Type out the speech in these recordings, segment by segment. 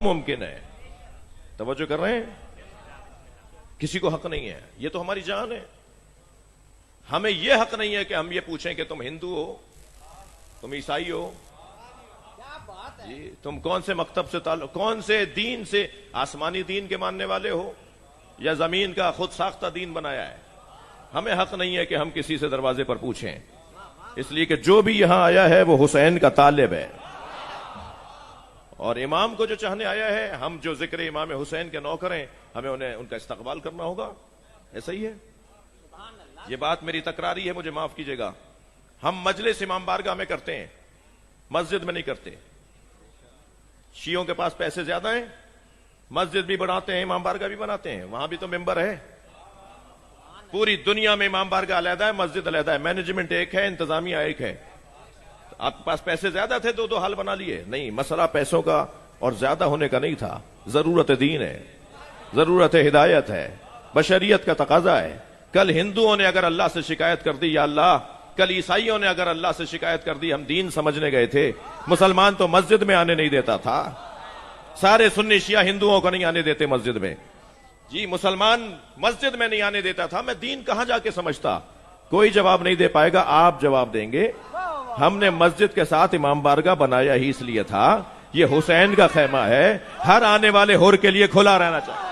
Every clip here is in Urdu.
ممکن ہے. توجہ کر رہے ہیں؟ کسی کو حق نہیں ہے. یہ تو ہماری جان ہے. ہمیں یہ حق نہیں ہے کہ ہم یہ پوچھیں کہ تم ہندو ہو، تم عیسائی ہو، جی تم کون سے مکتب سے تعلق، کون سے دین سے، آسمانی دین کے ماننے والے ہو یا زمین کا خود ساختہ دین بنایا ہے. ہمیں حق نہیں ہے کہ ہم کسی سے دروازے پر پوچھیں، اس لیے کہ جو بھی یہاں آیا ہے وہ حسین کا طالب ہے، اور امام کو جو چاہنے آیا ہے، ہم جو ذکر امام حسین کے نوکر ہیں، ہمیں ان کا استقبال کرنا ہوگا. ایسا ہی ہے. یہ بات میری تکراری ہے، مجھے معاف کیجئے گا. ہم مجلس امام بارگاہ میں کرتے ہیں، مسجد میں نہیں کرتے. شیعوں کے پاس پیسے زیادہ ہیں، مسجد بھی بناتے ہیں، امام بارگاہ بھی بناتے ہیں، وہاں بھی تو ممبر ہے. پوری دنیا میں امام بارگاہ علیحدہ ہے، مسجد علیحدہ ہے، مینجمنٹ ایک ہے، انتظامیہ ایک ہے. آپ کے پاس پیسے زیادہ تھے تو دو حال بنا لیے. نہیں، مسئلہ پیسوں کا اور زیادہ ہونے کا نہیں تھا. ضرورت دین ہے، ضرورت ہدایت ہے، بشریت کا تقاضا ہے. کل ہندوؤں نے اگر اللہ سے شکایت کر دی، یا اللہ، کل عیسائیوں نے اگر اللہ سے شکایت کر دی، ہم دین سمجھنے گئے تھے، مسلمان تو مسجد میں آنے نہیں دیتا تھا. سارے سنی شیعہ ہندوؤں کو نہیں آنے دیتے مسجد میں. جی مسلمان مسجد میں نہیں آنے دیتا تھا، میں دین کہاں جا کے سمجھتا. کوئی جواب نہیں دے پائے گا، آپ جواب دیں گے. ہم نے مسجد کے ساتھ امام بارگاہ بنایا ہی اس لیے تھا، یہ حسین کا خیمہ ہے، ہر آنے والے حر کے لیے کھلا رہنا چاہیے.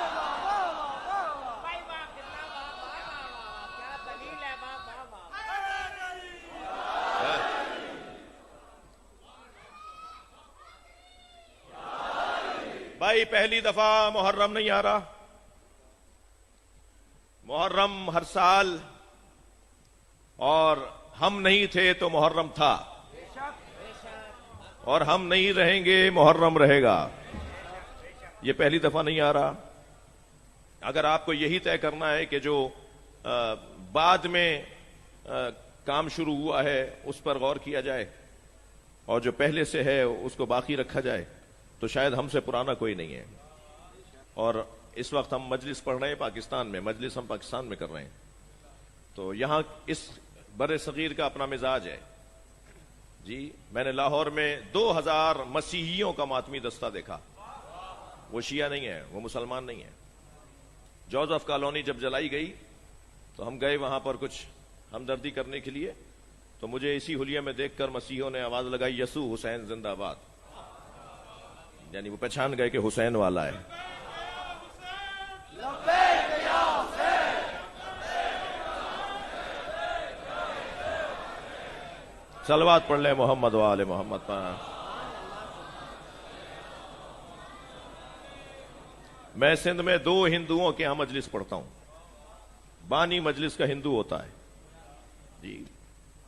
بھائی پہلی دفعہ محرم نہیں آ رہا. محرم ہر سال، اور ہم نہیں تھے تو محرم تھا، اور ہم نہیں رہیں گے محرم رہے گا. یہ پہلی دفعہ نہیں آ رہا. اگر آپ کو یہی طے کرنا ہے کہ جو بعد میں کام شروع ہوا ہے اس پر غور کیا جائے، اور جو پہلے سے ہے اس کو باقی رکھا جائے، تو شاید ہم سے پرانا کوئی نہیں ہے. اور اس وقت ہم مجلس پڑھ رہے ہیں پاکستان میں، مجلس ہم پاکستان میں کر رہے ہیں، تو یہاں اس بر صغیر کا اپنا مزاج ہے. جی میں نے لاہور میں 2000 مسیحیوں کا ماتمی دستہ دیکھا. وہ شیعہ نہیں ہے، وہ مسلمان نہیں ہے. جوزف کالونی جب جلائی گئی تو ہم گئے وہاں پر کچھ ہمدردی کرنے کے لیے، تو مجھے اسی حلیے میں دیکھ کر مسیحیوں نے آواز لگائی، یسوع حسین زندہ باد. یعنی وہ پہچان گئے کہ حسین والا ہے. صلوات پڑھ لیں محمد و آل محمد پر. میں سندھ میں 2 ہندوؤں کے ہاں مجلس پڑھتا ہوں. بانی مجلس کا ہندو ہوتا ہے. جی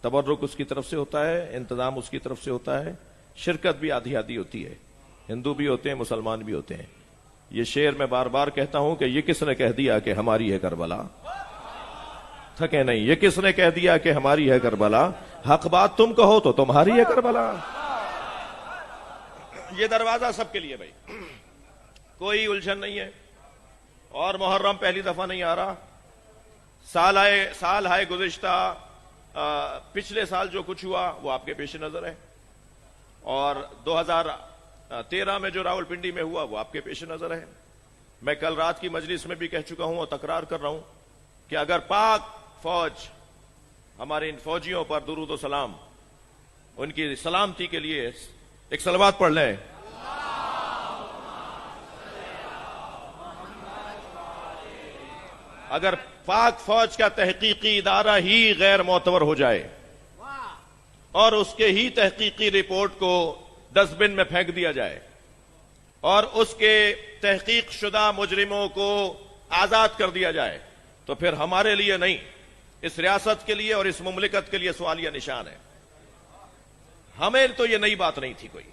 تبرک اس کی طرف سے ہوتا ہے، انتظام اس کی طرف سے ہوتا ہے، شرکت بھی آدھی آدھی ہوتی ہے. ہندو بھی ہوتے ہیں، مسلمان بھی ہوتے ہیں. یہ شعر میں بار بار کہتا ہوں کہ یہ کس نے کہہ دیا کہ ہماری ہے کربلا. تھکے نہیں. یہ کس نے کہہ دیا کہ ہماری ہے کربلا. حق بات تم کہو تو تمہاری ہے کربلا. یہ دروازہ سب کے لیے بھائی، کوئی الجھن نہیں ہے. اور محرم پہلی دفعہ نہیں آ رہا. سال ہے گزشتہ، پچھلے سال جو کچھ ہوا وہ آپ کے پیش نظر ہے، اور 2013 میں جو راول پنڈی میں ہوا وہ آپ کے پیش نظر ہے. میں کل رات کی مجلس میں بھی کہہ چکا ہوں اور تکرار کر رہا ہوں کہ اگر پاک فوج ہمارے ان فوجیوں پر درود و سلام، ان کی سلامتی کے لیے ایک صلوات پڑھ لیں. اگر پاک فوج کا تحقیقی ادارہ ہی غیر معتبر ہو جائے اور اس کے ہی تحقیقی رپورٹ کو ڈسٹ بن میں پھینک دیا جائے، اور اس کے تحقیق شدہ مجرموں کو آزاد کر دیا جائے، تو پھر ہمارے لیے نہیں، اس ریاست کے لیے اور اس مملکت کے لیے سوالیہ نشان ہے. ہمیں تو یہ نئی بات نہیں تھی کوئی.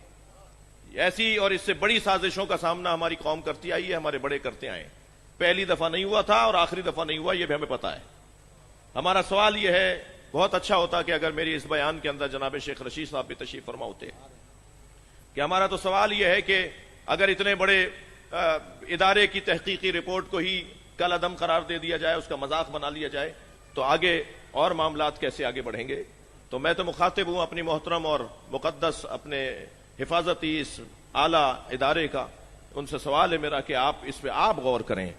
ایسی اور اس سے بڑی سازشوں کا سامنا ہماری قوم کرتی آئی ہے، ہمارے بڑے کرتے آئے. پہلی دفعہ نہیں ہوا تھا اور آخری دفعہ نہیں ہوا، یہ بھی ہمیں پتا ہے. ہمارا سوال یہ ہے، بہت اچھا ہوتا کہ اگر میری اس بیان کے اندر جناب شیخ رشید صاحب بھی تشریف فرما ہوتے، کہ ہمارا تو سوال یہ ہے کہ اگر اتنے بڑے ادارے کی تحقیقی رپورٹ کو ہی کل عدم قرار دے دیا جائے، اس کا مذاق بنا لیا جائے، تو آگے اور معاملات کیسے آگے بڑھیں گے. تو میں تو مخاطب ہوں اپنی محترم اور مقدس اپنے حفاظتی اس اعلیٰ ادارے کا ان سے سوال ہے میرا کہ آپ اس پہ آپ غور کریں.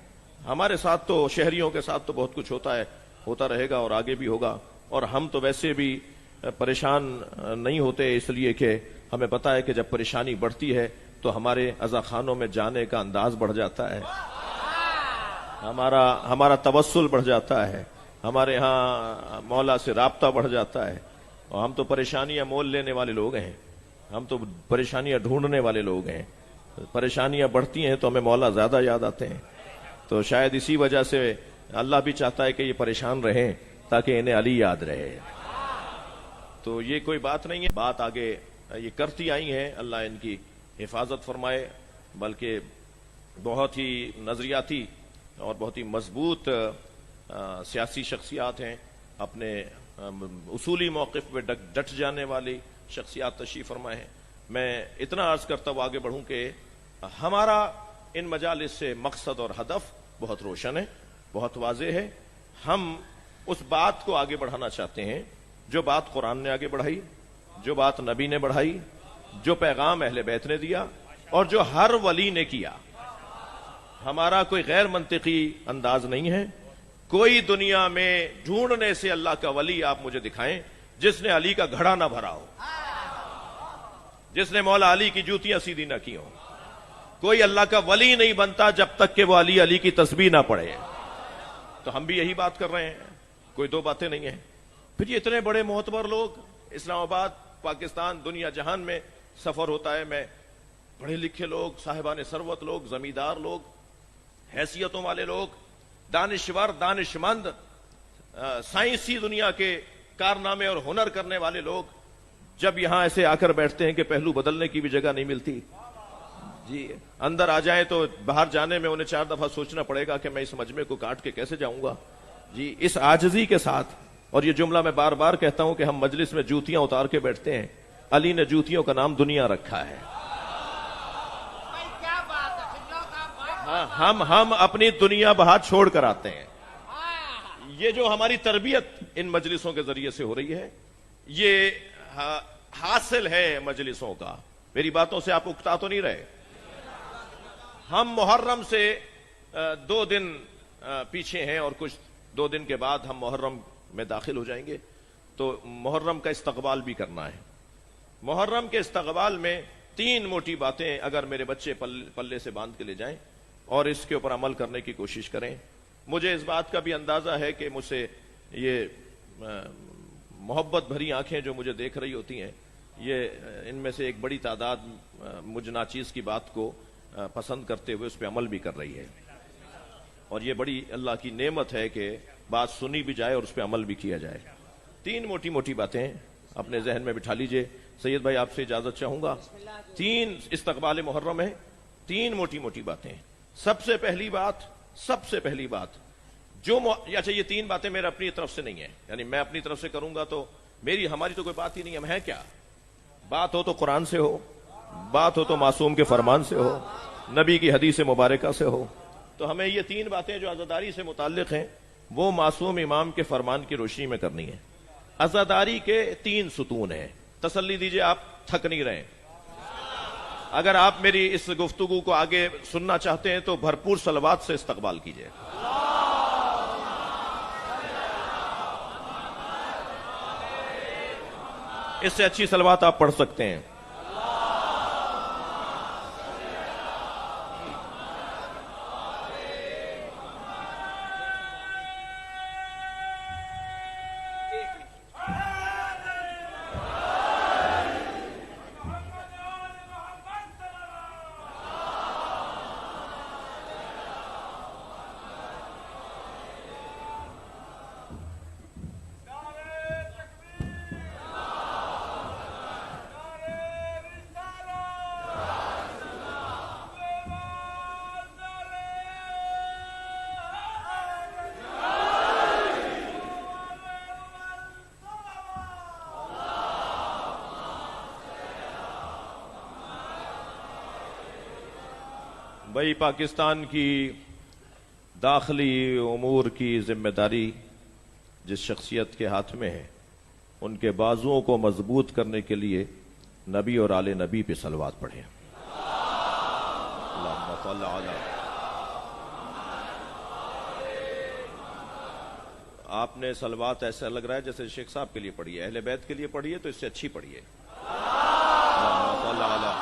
ہمارے ساتھ تو شہریوں کے ساتھ تو بہت کچھ ہوتا ہے, ہوتا رہے گا اور آگے بھی ہوگا, اور ہم تو ویسے بھی پریشان نہیں ہوتے, اس لیے کہ ہمیں پتا ہے کہ جب پریشانی بڑھتی ہے تو ہمارے عزاخانوں میں جانے کا انداز بڑھ جاتا ہے, ہمارا توسل بڑھ جاتا ہے, ہمارے ہاں مولا سے رابطہ بڑھ جاتا ہے, اور ہم تو پریشانیاں مول لینے والے لوگ ہیں, ہم تو پریشانیاں ڈھونڈنے والے لوگ ہیں. پریشانیاں بڑھتی ہیں تو ہمیں مولا زیادہ یاد آتے ہیں. تو شاید اسی وجہ سے اللہ بھی چاہتا ہے کہ یہ پریشان رہیں تاکہ انہیں علی یاد رہے. تو یہ کوئی بات نہیں ہے, بات آگے یہ کرتی آئی ہیں, اللہ ان کی حفاظت فرمائے. بلکہ بہت ہی نظریاتی اور بہت ہی مضبوط سیاسی شخصیات ہیں, اپنے اصولی موقف پہ ڈٹ جانے والی شخصیات تشریف فرمائے ہیں. میں اتنا عرض کرتا ہوں آگے بڑھوں کہ ہمارا ان مجالس سے مقصد اور ہدف بہت روشن ہے, بہت واضح ہے. ہم اس بات کو آگے بڑھانا چاہتے ہیں جو بات قرآن نے آگے بڑھائی, جو بات نبی نے بڑھائی, جو پیغام اہل بیت نے دیا, اور جو ہر ولی نے کیا. ہمارا کوئی غیر منطقی انداز نہیں ہے. کوئی دنیا میں ڈھونڈنے سے اللہ کا ولی آپ مجھے دکھائیں جس نے علی کا گھڑا نہ بھرا ہو, جس نے مولا علی کی جوتیاں سیدھی نہ کی ہوں. کوئی اللہ کا ولی نہیں بنتا جب تک کہ وہ علی کی تسبیح نہ پڑھے. تو ہم بھی یہی بات کر رہے ہیں, کوئی دو باتیں نہیں ہیں. پھر یہ اتنے بڑے معتبر لوگ, اسلام آباد, پاکستان, دنیا جہان میں سفر ہوتا ہے, میں پڑھے لکھے لوگ, صاحبان ثروت لوگ, زمیندار لوگ, حیثیتوں والے لوگ, دانشور, دانشمند, سائنسی دنیا کے کارنامے اور ہنر کرنے والے لوگ جب یہاں ایسے آ کر بیٹھتے ہیں کہ پہلو بدلنے کی بھی جگہ نہیں ملتی. جی اندر آ جائیں تو باہر جانے میں انہیں 4 دفعہ سوچنا پڑے گا کہ میں اس مجمع کو کاٹ کے کیسے جاؤں گا. جی اس عاجزی کے ساتھ, اور یہ جملہ میں بار بار کہتا ہوں کہ ہم مجلس میں جوتیاں اتار کے بیٹھتے ہیں, علی نے جوتیوں کا نام دنیا رکھا ہے. ہم اپنی دنیا باہر چھوڑ کر آتے ہیں. یہ جو ہماری تربیت ان مجلسوں کے ذریعے سے ہو رہی ہے, یہ حاصل ہے مجلسوں کا. میری باتوں سے آپ اکتا تو نہیں رہے. ہم محرم سے 2 دن پیچھے ہیں, اور کچھ 2 دن کے بعد ہم محرم میں داخل ہو جائیں گے. تو محرم کا استقبال بھی کرنا ہے. محرم کے استقبال میں 3 موٹی باتیں اگر میرے بچے پلے سے باندھ کے لے جائیں اور اس کے اوپر عمل کرنے کی کوشش کریں. مجھے اس بات کا بھی اندازہ ہے کہ مجھ سے یہ محبت بھری آنکھیں جو مجھے دیکھ رہی ہوتی ہیں, یہ ان میں سے ایک بڑی تعداد مجھ ناچیز کی بات کو پسند کرتے ہوئے اس پہ عمل بھی کر رہی ہے. اور یہ بڑی اللہ کی نعمت ہے کہ بات سنی بھی جائے اور اس پہ عمل بھی کیا جائے. 3 موٹی موٹی باتیں اپنے ذہن میں بٹھا لیجئے. سید بھائی آپ سے اجازت چاہوں گا. 3 استقبال محرم ہے, 3 موٹی موٹی باتیں. سب سے پہلی بات جو اچھا یہ 3 باتیں میرے اپنی طرف سے نہیں ہیں, یعنی میں اپنی طرف سے کروں گا تو ہماری تو کوئی بات ہی نہیں ہے. ہے کیا بات ہو تو قرآن سے ہو, بات ہو تو معصوم کے فرمان سے ہو, نبی کی حدیث مبارکہ سے ہو. تو ہمیں یہ 3 باتیں جو عزاداری سے متعلق ہیں وہ معصوم امام کے فرمان کی روشنی میں کرنی ہے. عزاداری کے 3 ستون ہیں. تسلی دیجئے, آپ تھک نہیں رہے. اگر آپ میری اس گفتگو کو آگے سننا چاہتے ہیں تو بھرپور صلوات سے استقبال کیجئے. اس سے اچھی صلوات آپ پڑھ سکتے ہیں. بھائی پاکستان کی داخلی امور کی ذمہ داری جس شخصیت کے ہاتھ میں ہے, ان کے بازوؤں کو مضبوط کرنے کے لیے نبی اور آل نبی پہ صلوات پڑھیں. اللہ صل علی. آپ نے صلوات ایسا لگ رہا ہے جیسے شیخ صاحب کے لیے پڑھی ہے، اہل بیت کے لیے پڑھی ہے تو اس سے اچھی پڑھی ہے. صل علی.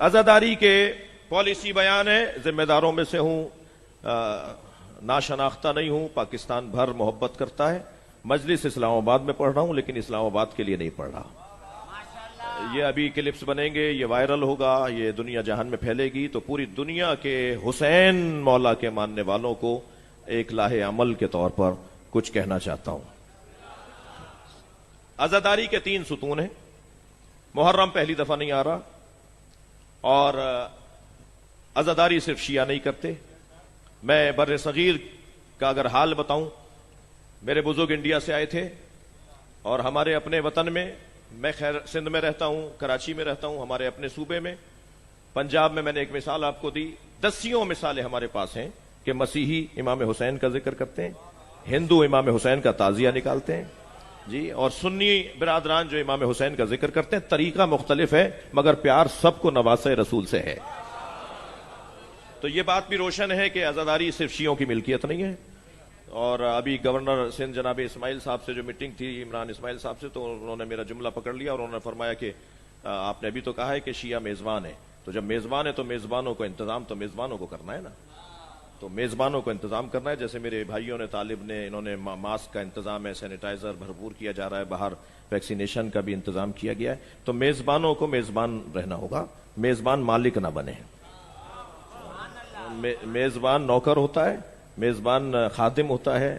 عزاداری کے پالیسی بیان ہے، ذمہ داروں میں سے ہوں، ناشناختہ نہیں ہوں، پاکستان بھر محبت کرتا ہے. مجلس اسلام آباد میں پڑھ رہا ہوں لیکن اسلام آباد کے لیے نہیں پڑھ رہا. یہ ابھی کلپس بنیں گے، یہ وائرل ہوگا، یہ دنیا جہان میں پھیلے گی تو پوری دنیا کے حسین مولا کے ماننے والوں کو ایک لاہ عمل کے طور پر کچھ کہنا چاہتا ہوں. عزاداری کے 3 ستون ہیں. محرم پہلی دفعہ نہیں آ رہا، اور عزاداری صرف شیعہ نہیں کرتے. میں بر صغیر کا اگر حال بتاؤں، میرے بزرگ انڈیا سے آئے تھے اور ہمارے اپنے وطن میں خیر سندھ میں رہتا ہوں، کراچی میں رہتا ہوں، ہمارے اپنے صوبے میں پنجاب میں نے ایک مثال آپ کو دی. دسیوں مثالیں ہمارے پاس ہیں کہ مسیحی امام حسین کا ذکر کرتے ہیں، ہندو امام حسین کا تعزیہ نکالتے ہیں جی، اور سنی برادران جو امام حسین کا ذکر کرتے ہیں. طریقہ مختلف ہے مگر پیار سب کو نواسہ رسول سے ہے. تو یہ بات بھی روشن ہے کہ عزاداری صرف شیعوں کی ملکیت نہیں ہے. اور ابھی گورنر سندھ جناب اسماعیل صاحب سے جو میٹنگ تھی، عمران اسماعیل صاحب سے، تو انہوں نے میرا جملہ پکڑ لیا اور انہوں نے فرمایا کہ آپ نے ابھی تو کہا ہے کہ شیعہ میزبان ہے، تو جب میزبان ہے تو میزبانوں کو انتظام تو میزبانوں کو کرنا ہے نا. تو میزبانوں کو انتظام کرنا ہے. جیسے میرے بھائیوں نے، طالب نے، انہوں نے ماسک کا انتظام ہے، سینیٹائزر بھرپور کیا جا رہا ہے، باہر ویکسینیشن کا بھی انتظام کیا گیا ہے. تو میزبانوں کو میزبان رہنا ہوگا، میزبان مالک نہ بنے. میزبان نوکر ہوتا ہے، میزبان خادم ہوتا ہے.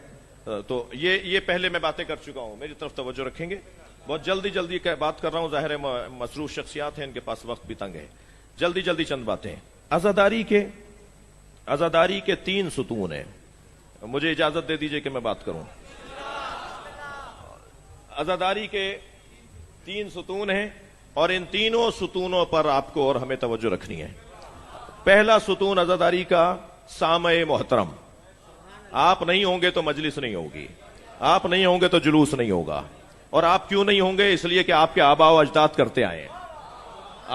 تو یہ پہلے میں باتیں کر چکا ہوں، میری طرف توجہ رکھیں گے. بہت جلدی بات کر رہا ہوں، ظاہر ہے مصروف شخصیات ہیں، ان کے پاس وقت بھی تنگ ہے. جلدی چند باتیں. عزاداری کے 3 ستون ہیں. مجھے اجازت دے دیجئے کہ میں بات کروں. عزاداری کے 3 ستون ہیں اور ان تینوں ستونوں پر آپ کو اور ہمیں توجہ رکھنی ہے. پہلا ستون عزاداری کا سامع محترم. آپ نہیں ہوں گے تو مجلس نہیں ہوگی، آپ نہیں ہوں گے تو جلوس نہیں ہوگا. اور آپ کیوں نہیں ہوں گے؟ اس لیے کہ آپ کے آباء و اجداد کرتے آئے ہیں.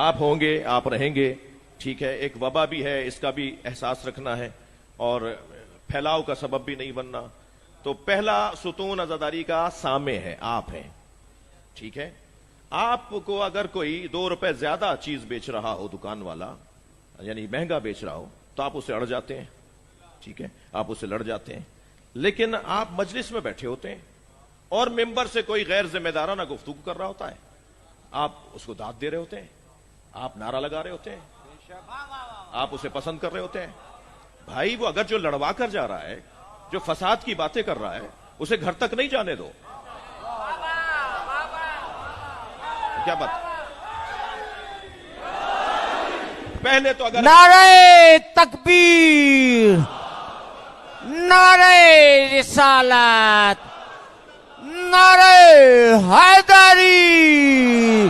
آپ ہوں گے، آپ رہیں گے، ٹھیک ہے. ایک وبا بھی ہے، اس کا بھی احساس رکھنا ہے اور پھیلاؤ کا سبب بھی نہیں بننا. تو پہلا ستون عزاداری کا سامع ہے، آپ ہیں، ٹھیک ہے. آپ کو اگر کوئی 2 روپے زیادہ چیز بیچ رہا ہو، دکان والا یعنی مہنگا بیچ رہا ہو، تو آپ اسے اڑ جاتے ہیں، ٹھیک ہے، آپ اسے لڑ جاتے ہیں. لیکن آپ مجلس میں بیٹھے ہوتے ہیں اور ممبر سے کوئی غیر ذمہ دارانہ گفتگو کر رہا ہوتا ہے، آپ اس کو داد دے رہے ہوتے ہیں، آپ نعرہ لگا رہے ہوتے ہیں، آپ اسے پسند کر رہے ہوتے ہیں. بھائی وہ اگر جو لڑوا کر جا رہا ہے، جو فساد کی باتیں کر رہا ہے، اسے گھر تک نہیں جانے دو. کیا بات؟ پہلے تو اگر نعرہ تکبیر، نعرہ رسالت، نعرہ حیدری،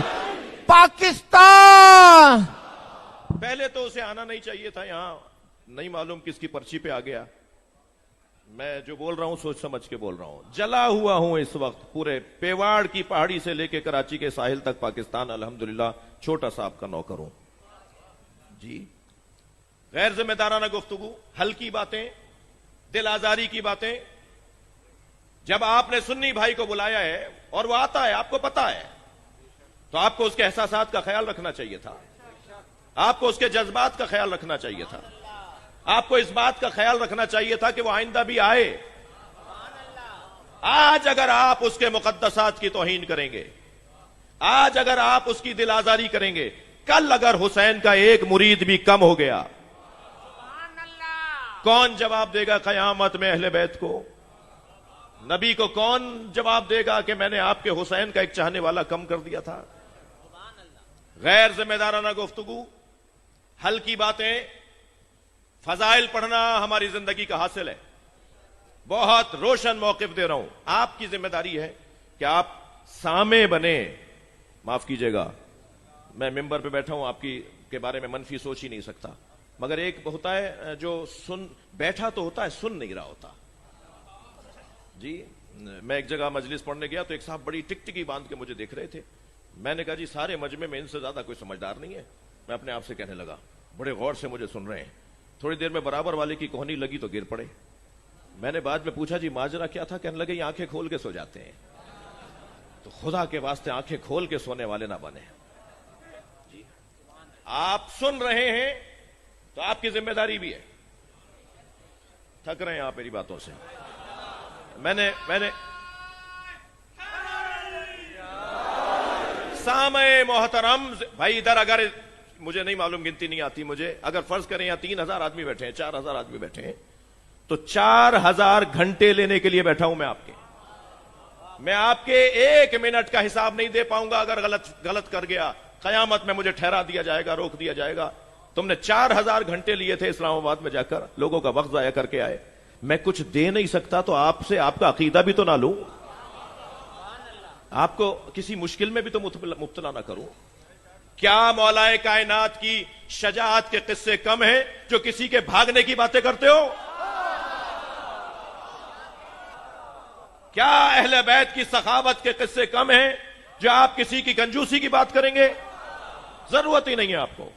پاکستان. پہلے تو اسے آنا نہیں چاہیے تھا یہاں. نہیں معلوم کس کی پرچی پہ آ گیا. میں جو بول رہا ہوں سوچ سمجھ کے بول رہا ہوں. جلا ہوا ہوں اس وقت پورے پیواڑ کی پہاڑی سے لے کے کراچی کے ساحل تک پاکستان الحمدللہ چھوٹا سا آپ کا نوکر ہوں جی. غیر ذمہ دارانہ گفتگو، ہلکی باتیں، دل آزاری کی باتیں. جب آپ نے سنی بھائی کو بلایا ہے اور وہ آتا ہے، آپ کو پتا ہے، تو آپ کو اس کے احساسات کا خیال رکھنا چاہیے تھا، آپ کو اس کے جذبات کا خیال رکھنا چاہیے تھا، آپ کو اس بات کا خیال رکھنا چاہیے تھا کہ وہ آئندہ بھی آئے. آج اگر آپ اس کے مقدسات کی توہین کریں گے، آج اگر آپ اس کی دل آزاری کریں گے، کل اگر حسین کا ایک مرید بھی کم ہو گیا، کون جواب دے گا قیامت میں اہل بیت کو؟ نبی کو کون جواب دے گا کہ میں نے آپ کے حسین کا ایک چاہنے والا کم کر دیا تھا؟ غیر ذمہ دارانہ گفتگو، ہلکی باتیں، فضائل پڑھنا ہماری زندگی کا حاصل ہے. بہت روشن موقف دے رہا ہوں. آپ کی ذمہ داری ہے کہ آپ سامع بنے. معاف کیجئے گا، میں ممبر پہ بیٹھا ہوں، آپ کے بارے میں منفی سوچ ہی نہیں سکتا، مگر ایک ہوتا ہے جو بیٹھا تو ہوتا ہے، سن نہیں رہا ہوتا جی. میں ایک جگہ مجلس پڑھنے گیا تو ایک صاحب بڑی ٹکٹکی باندھ کے مجھے دیکھ رہے تھے. میں نے کہا جی سارے مجمع میں ان سے زیادہ کوئی سمجھدار نہیں ہے. میں اپنے آپ سے کہنے لگا, بڑے غور سے مجھے سن رہے ہیں. تھوڑی دیر میں برابر والے کی کوہنی لگی تو گر پڑے. میں نے بعد میں پوچھا جی ماجرا کیا تھا؟ کہنے لگے یہ آنکھیں کھول کے سو جاتے ہیں. تو خدا کے واسطے آنکھیں کھول کے سونے والے نہ بنے. جی آپ سن رہے ہیں تو آپ کی ذمہ داری بھی ہے. تھک رہے ہیں آپ میری باتوں سے. میں نے سامع محترم بھائی ادھر, اگر مجھے نہیں معلوم, گنتی نہیں آتی مجھے, اگر فرض کریں یہاں 3,000 آدمی بیٹھے ہیں, 4,000 آدمی بیٹھے ہیں, تو 4,000 گھنٹے لینے کے لیے بیٹھا ہوں میں آپ کے 1 منٹ کا حساب نہیں دے پاؤں گا. اگر غلط کر گیا قیامت میں مجھے ٹھہرا دیا جائے گا, روک دیا جائے گا. تم نے 4,000 گھنٹے لیے تھے اسلام آباد میں جا کر, لوگوں کا وقت ضائع کر کے آئے. میں کچھ دے نہیں سکتا تو آپ سے آپ کا عقیدہ بھی تو نہ لوں, آپ کو کسی مشکل میں بھی تو مبتلا نہ کروں. کیا مولائے کائنات کی شجاعت کے قصے کم ہیں جو کسی کے بھاگنے کی باتیں کرتے ہو؟ کیا اہل بیت کی سخاوت کے قصے کم ہیں جو آپ کسی کی کنجوسی کی بات کریں گے؟ ضرورت ہی نہیں ہے آپ کو.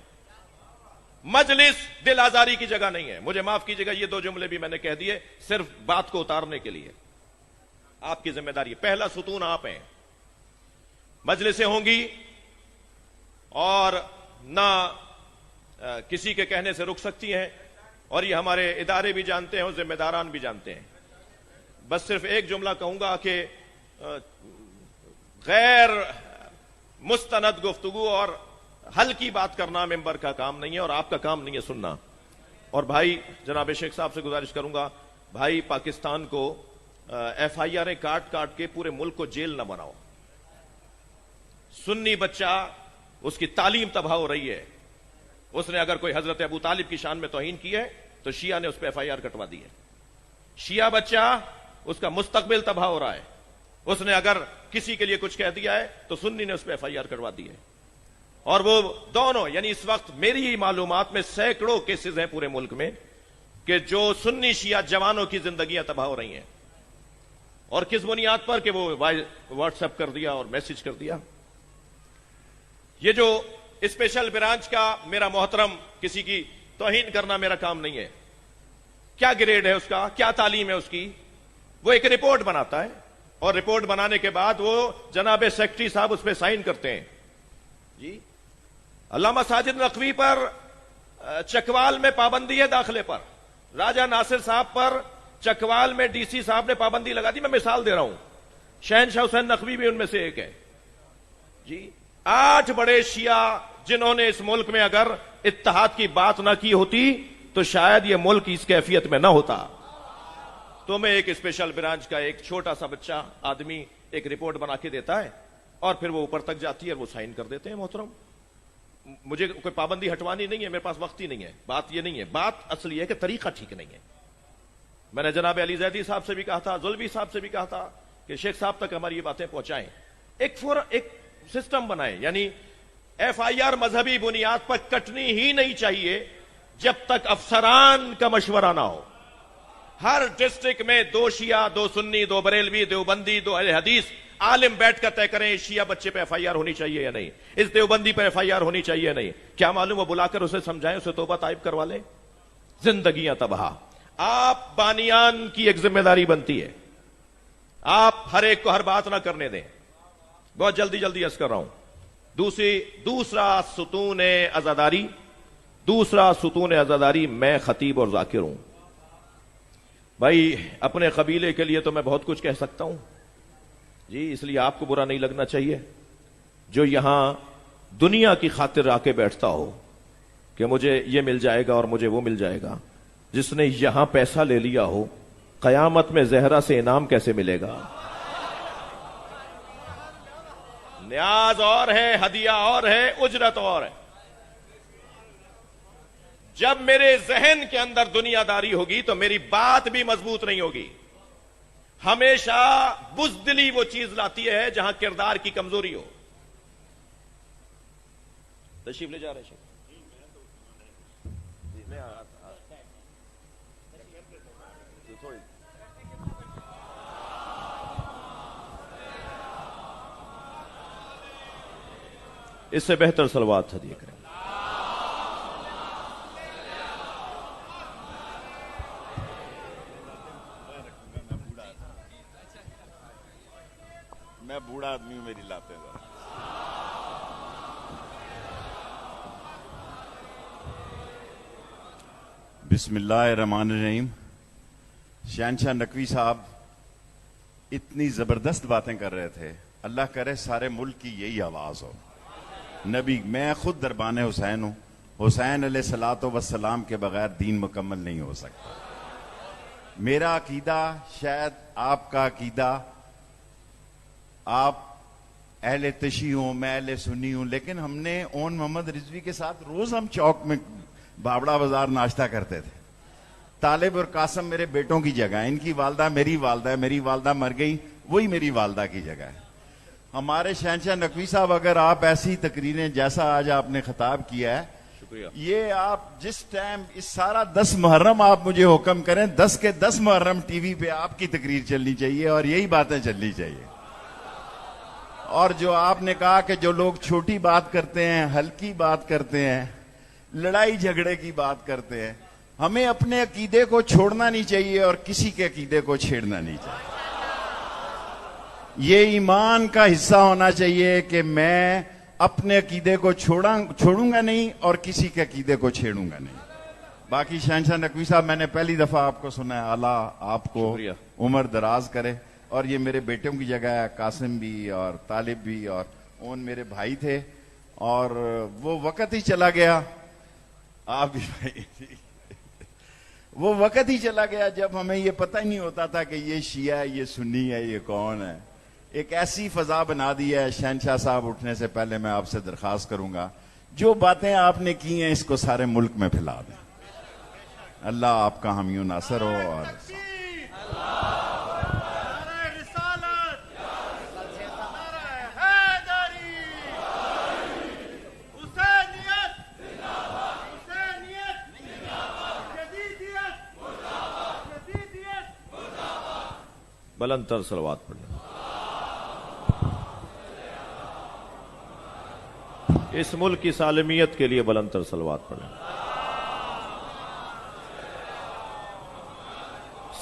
مجلس دل آزاری کی جگہ نہیں ہے. مجھے معاف کیجیے گا, یہ 2 جملے بھی میں نے کہہ دیے صرف بات کو اتارنے کے لیے. آپ کی ذمہ داری ہے. پہلا ستون آپ ہیں. مجلسیں ہوں گی اور نہ کسی کے کہنے سے رک سکتی ہیں, اور یہ ہمارے ادارے بھی جانتے ہیں اور ذمہ داران بھی جانتے ہیں. بس صرف ایک جملہ کہوں گا کہ غیر مستند گفتگو اور ہلکی بات کرنا ممبر کا کام نہیں ہے, اور آپ کا کام نہیں ہے سننا. اور بھائی جناب شیخ صاحب سے گزارش کروں گا, بھائی پاکستان کو FIR کاٹ کاٹ کے پورے ملک کو جیل نہ بناؤ. سنی بچہ, اس کی تعلیم تباہ ہو رہی ہے. اس نے اگر کوئی حضرت ابو طالب کی شان میں توہین کی ہے تو شیعہ نے اس پہ FIR کٹوا دی ہے. شیعہ بچہ, اس کا مستقبل تباہ ہو رہا ہے. اس نے اگر کسی کے لیے کچھ کہہ دیا ہے تو سنی نے اس پہ FIR کروا دی ہے. اور وہ دونوں, یعنی اس وقت میری ہی معلومات میں سینکڑوں کیسز ہیں پورے ملک میں کہ جو سنی شیعہ جوانوں کی زندگیاں تباہ ہو رہی ہیں. اور کس بنیاد پر کہ وہ واٹس ایپ کر دیا اور میسج کر دیا. یہ جو اسپیشل برانچ کا, میرا محترم, کسی کی توہین کرنا میرا کام نہیں ہے. کیا گریڈ ہے اس کا, کیا تعلیم ہے اس کی؟ وہ ایک رپورٹ بناتا ہے, اور رپورٹ بنانے کے بعد وہ جناب سیکرٹری صاحب اس پہ سائن کرتے ہیں. جی علامہ ساجد نقوی پر چکوال میں پابندی ہے داخلے پر. راجہ ناصر صاحب پر چکوال میں DC صاحب نے پابندی لگا دی. میں مثال دے رہا ہوں, شہنشاہ حسین نقوی بھی ان میں سے ایک ہے. جی 8 بڑے شیعہ جنہوں نے اس ملک میں اگر اتحاد کی بات نہ کی ہوتی تو شاید یہ ملک اس کیفیت میں نہ ہوتا. تو میں ایک اسپیشل برانچ کا ایک چھوٹا سا بچہ آدمی ایک رپورٹ بنا کے دیتا ہے, اور پھر وہ اوپر تک جاتی ہے اور وہ سائن کر دیتے ہیں. محترم, مجھے کوئی پابندی ہٹوانی نہیں ہے, میرے پاس وقت ہی نہیں ہے. بات یہ نہیں ہے, بات اصل یہ ہے کہ طریقہ ٹھیک نہیں ہے. میں نے جناب علی زیدی صاحب سے بھی کہا تھا, زلوی صاحب سے بھی کہا تھا کہ شیخ صاحب تک ہماری یہ باتیں پہنچائیں. ایک سسٹم بنائیں, یعنی FIR مذہبی بنیاد پر کٹنی ہی نہیں چاہیے جب تک افسران کا مشورہ نہ ہو. ہر ڈسٹرکٹ میں 2 شیعہ, 2 سنی, 2 بریلوی, دیوبندی, 2 اہل حدیث عالم بیٹھ کر طے کریں شیعہ بچے پہ FIR ہونی چاہیے یا نہیں, اس دیوبندی پہ FIR ہونی چاہیے یا نہیں. کیا معلوم وہ بلا کر اسے سمجھائیں, اسے توبہ طائب کروا لیں. زندگیاں تباہ. آپ بانیان کی ایک ذمہ داری بنتی ہے, آپ ہر ایک کو ہر بات نہ کرنے دیں. بہت جلدی عرض کر رہا ہوں. دوسرا ستون عزاداری, دوسرا ستون عزاداری میں خطیب اور ذاکر ہوں. بھائی اپنے قبیلے کے لیے تو میں بہت کچھ کہہ سکتا ہوں جی, اس لیے آپ کو برا نہیں لگنا چاہیے جو یہاں دنیا کی خاطر آ کے بیٹھتا ہو کہ مجھے یہ مل جائے گا اور مجھے وہ مل جائے گا. جس نے یہاں پیسہ لے لیا ہو, قیامت میں زہرا سے انعام کیسے ملے گا؟ نیاز اور ہے, ہدیہ اور ہے, اجرت اور ہے. جب میرے ذہن کے اندر دنیا داری ہوگی تو میری بات بھی مضبوط نہیں ہوگی. ہمیشہ بزدلی وہ چیز لاتی ہے جہاں کردار کی کمزوری ہو. تشریف لے جا رہے ہیں اس سے بہتر صلوات ہدیہ کریں. میں بوڑھا آدمی ہوں، میری لاتے ہیں ذرا. بسم اللہ الرحمن الرحیم. شہنشاہ نقوی صاحب اتنی زبردست باتیں کر رہے تھے، اللہ کرے سارے ملک کی یہی آواز ہو. نبی، میں خود دربان حسین ہوں. حسین علیہ الصلوۃ والسلام کے بغیر دین مکمل نہیں ہو سکتا. میرا عقیدہ شاید آپ کا عقیدہ، آپ اہل تشیع ہوں، میں اہل سنی ہوں، لیکن ہم نے اون محمد رضوی کے ساتھ روز ہم چوک میں بابڑا بازار ناشتہ کرتے تھے. طالب اور قاسم میرے بیٹوں کی جگہ ہے، ان کی والدہ میری والدہ ہے، میری والدہ مر گئی، وہی میری والدہ کی جگہ ہے. ہمارے شہنشاہ نقوی صاحب، اگر آپ ایسی تقریریں جیسا آج آپ نے خطاب کیا ہے، شکریہ. یہ آپ جس ٹائم اس سارا 10 محرم آپ مجھے حکم کریں، 10 کے 10 محرم ٹی وی پہ آپ کی تقریر چلنی چاہیے اور یہی باتیں چلنی چاہیے. اور جو آپ نے کہا کہ جو لوگ چھوٹی بات کرتے ہیں، ہلکی بات کرتے ہیں، لڑائی جھگڑے کی بات کرتے ہیں، ہمیں اپنے عقیدے کو چھوڑنا نہیں چاہیے اور کسی کے عقیدے کو چھیڑنا نہیں چاہیے. یہ ایمان کا حصہ ہونا چاہیے کہ میں اپنے عقیدے کو چھوڑوں گا نہیں اور کسی کے عقیدے کو چھیڑوں گا نہیں. باقی شہنشاہ نقوی صاحب، میں نے پہلی دفعہ آپ کو سنا ہے، اللہ آپ کو شکریہ. عمر دراز کرے. اور یہ میرے بیٹوں کی جگہ ہے، قاسم بھی اور طالب بھی، اور اون میرے بھائی تھے، اور وہ وقت ہی چلا گیا. آپ بھی بھائی وہ وقت ہی چلا گیا جب ہمیں یہ پتہ ہی نہیں ہوتا تھا کہ یہ شیعہ ہے، یہ سنی ہے، یہ کون ہے. ایک ایسی فضا بنا دی ہے. شہنشاہ صاحب اٹھنے سے پہلے میں آپ سے درخواست کروں گا، جو باتیں آپ نے کی ہیں اس کو سارے ملک میں پھیلا دیں. اللہ آپ کا حامی و ناصر ہو. اور بلند تر صلوات پڑھنا. اس ملک کی سالمیت کے لیے بلند تر صلوات پڑھنا.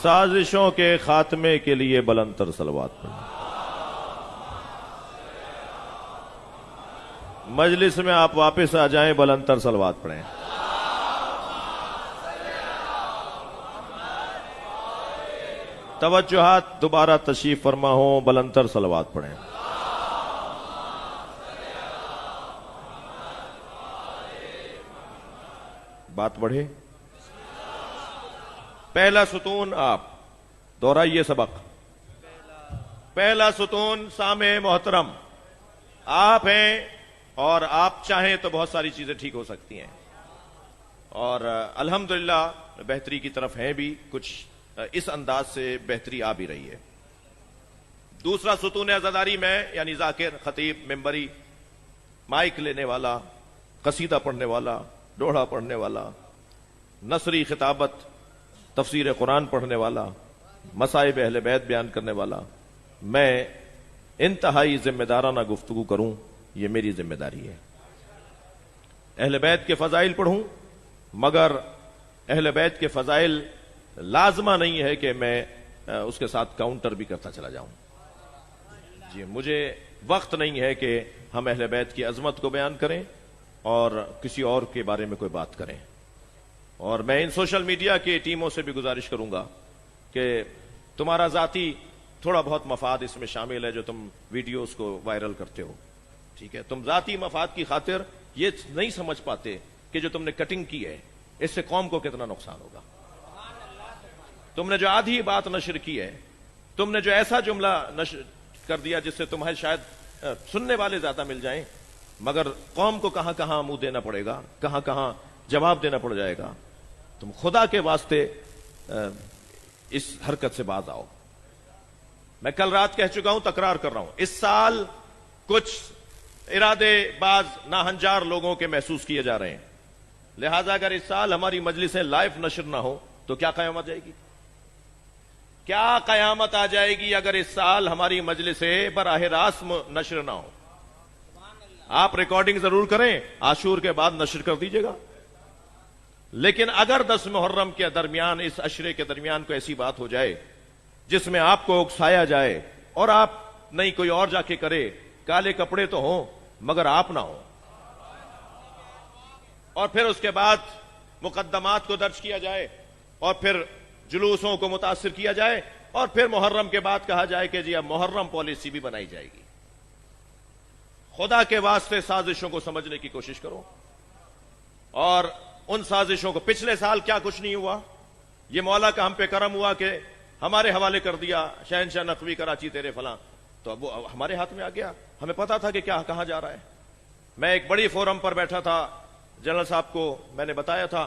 سازشوں کے خاتمے کے لیے بلند تر صلوات پڑھنا. مجلس میں آپ واپس آ جائیں، بلند تر صلوات پڑھیں. توجہات دوبارہ تشریف فرما ہوں، بلند تر صلوات پڑھیں. بات بڑھے. پہلا ستون آپ دہرائیے سبق. پہلا ستون سامع محترم آپ ہیں، اور آپ چاہیں تو بہت ساری چیزیں ٹھیک ہو سکتی ہیں، اور الحمدللہ بہتری کی طرف ہیں بھی. کچھ اس انداز سے بہتری آ بھی رہی ہے. دوسرا ستون عزاداری میں، یعنی ذاکر، خطیب، ممبری، مائک لینے والا، قصیدہ پڑھنے والا، دوہا پڑھنے والا، نثری خطابت، تفسیر قرآن پڑھنے والا، مصائب اہل بیت بیان کرنے والا. میں انتہائی ذمہ دارانہ گفتگو کروں، یہ میری ذمہ داری ہے. اہل بیت کے فضائل پڑھوں، مگر اہل بیت کے فضائل لازمہ نہیں ہے کہ میں اس کے ساتھ کاؤنٹر بھی کرتا چلا جاؤں. جی، مجھے وقت نہیں ہے کہ ہم اہل بیت کی عظمت کو بیان کریں اور کسی اور کے بارے میں کوئی بات کریں. اور میں ان سوشل میڈیا کی ٹیموں سے بھی گزارش کروں گا کہ تمہارا ذاتی تھوڑا بہت مفاد اس میں شامل ہے جو تم ویڈیوز کو وائرل کرتے ہو. ٹھیک ہے، تم ذاتی مفاد کی خاطر یہ نہیں سمجھ پاتے کہ جو تم نے کٹنگ کی ہے اس سے قوم کو کتنا نقصان ہوگا. تم نے جو آدھی بات نشر کی ہے، تم نے جو ایسا جملہ نشر کر دیا جس سے تمہیں شاید سننے والے زیادہ مل جائیں، مگر قوم کو کہاں کہاں منہ دینا پڑے گا، کہاں کہاں جواب دینا پڑ جائے گا. تم خدا کے واسطے اس حرکت سے باز آؤ. میں کل رات کہہ چکا ہوں، تکرار کر رہا ہوں، اس سال کچھ ارادے باز ناہنجار لوگوں کے محسوس کیے جا رہے ہیں. لہذا اگر اس سال ہماری مجلسیں لائیو نشر نہ ہو تو کیا قیامت جائے گی؟ کیا قیامت آ جائے گی اگر اس سال ہماری مجلسیں براہ راست نشر نہ ہو؟ آپ ریکارڈنگ ضرور کریں, عاشور کے بعد نشر کر دیجیے گا. لیکن اگر 10 محرم کے درمیان, اس عشرے کے درمیان کوئی ایسی بات ہو جائے جس میں آپ کو اکسایا جائے اور آپ نہیں کوئی اور جا کے کرے, کالے کپڑے تو ہوں مگر آپ نہ ہو, اور پھر اس کے بعد مقدمات کو درج کیا جائے اور پھر جلوسوں کو متاثر کیا جائے اور پھر محرم کے بعد کہا جائے کہ جی اب محرم پالیسی بھی بنائی جائے گی. خدا کے واسطے سازشوں کو سمجھنے کی کوشش کرو, اور ان سازشوں کو, پچھلے سال کیا کچھ نہیں ہوا, یہ مولا کا ہم پہ کرم ہوا کہ ہمارے حوالے کر دیا شہنشاہ نقوی کراچی تیرے فلاں, تو اب وہ ہمارے ہاتھ میں آ گیا, ہمیں پتا تھا کہ کیا کہاں جا رہا ہے. میں ایک بڑی فورم پر بیٹھا تھا, جنرل صاحب کو میں نے بتایا تھا